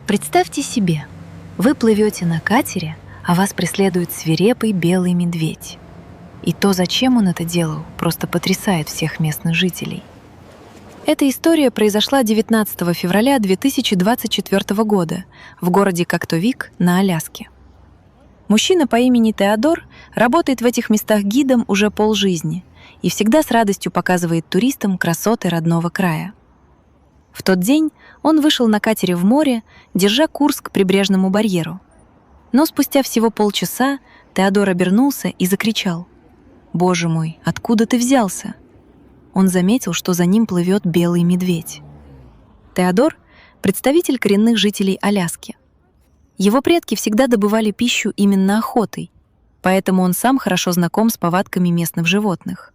Представьте себе, вы плывете на катере, а вас преследует свирепый белый медведь. И то, зачем он это делал, просто потрясает всех местных жителей. Эта история произошла 19 февраля 2024 года в городе Коктовик на Аляске. Мужчина по имени Теодор работает в этих местах гидом уже полжизни и всегда с радостью показывает туристам красоты родного края. В тот день он вышел на катере в море, держа курс к прибрежному барьеру. Но спустя всего полчаса Теодор обернулся и закричал: «Боже мой, откуда ты взялся?» Он заметил, что за ним плывет белый медведь. Теодор — представитель коренных жителей Аляски. Его предки всегда добывали пищу именно охотой, поэтому он сам хорошо знаком с повадками местных животных.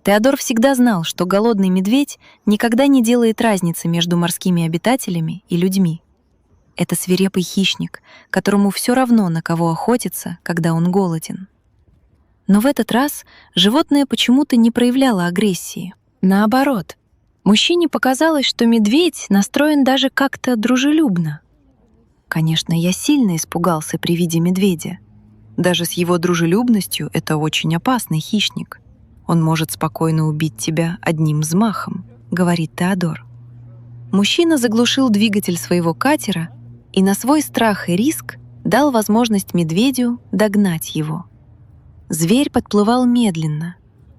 Теодор всегда знал, что голодный медведь никогда не делает разницы между морскими обитателями и людьми. Это свирепый хищник, которому все равно, на кого охотиться, когда он голоден. Но в этот раз животное почему-то не проявляло агрессии. Наоборот, мужчине показалось, что медведь настроен даже как-то дружелюбно. Конечно, я сильно испугался при виде медведя. Даже с его дружелюбностью это очень опасный хищник. Он может спокойно убить тебя одним взмахом, говорит Теодор. Мужчина заглушил двигатель своего катера и на свой страх и риск дал возможность медведю догнать его. Зверь подплывал медленно.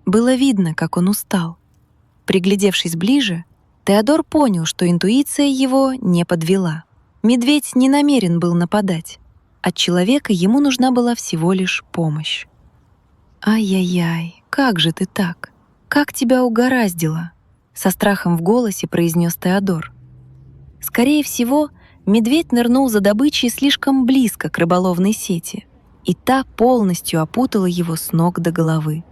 Было видно, как он устал. Приглядевшись ближе, Теодор понял, что интуиция его не подвела. Медведь не намерен был нападать. От человека ему нужна была всего лишь помощь. «Ай-яй-яй, как же ты так? Как тебя угораздило?» Со страхом в голосе произнес Теодор. Скорее всего, медведь нырнул за добычей слишком близко к рыболовной сети, и та полностью опутала его с ног до головы.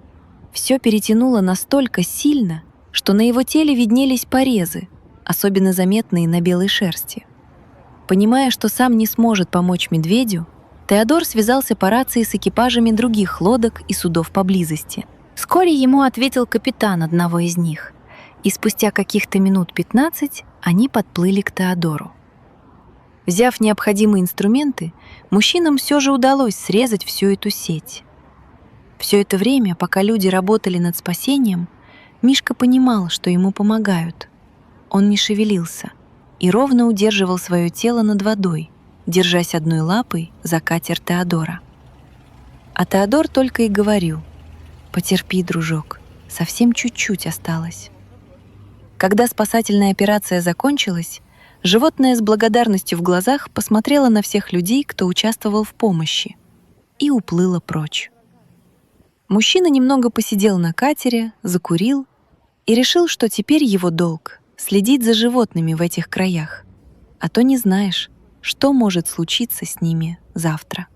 Все перетянуло настолько сильно, что на его теле виднелись порезы, особенно заметные на белой шерсти. Понимая, что сам не сможет помочь медведю, Теодор связался по рации с экипажами других лодок и судов поблизости. Вскоре ему ответил капитан одного из них, и спустя каких-то минут 15 они подплыли к Теодору. Взяв необходимые инструменты, мужчинам все же удалось срезать всю эту сеть. Все это время, пока люди работали над спасением, Мишка понимал, что ему помогают. Он не шевелился и ровно удерживал свое тело над водой, держась одной лапой за катер Теодора. А Теодор только и говорил: «Потерпи, дружок, совсем чуть-чуть осталось». Когда спасательная операция закончилась, животное с благодарностью в глазах посмотрело на всех людей, кто участвовал в помощи, и уплыло прочь. Мужчина немного посидел на катере, закурил и решил, что теперь его долг — следить за животными в этих краях, а то не знаешь, что может случиться с ними завтра.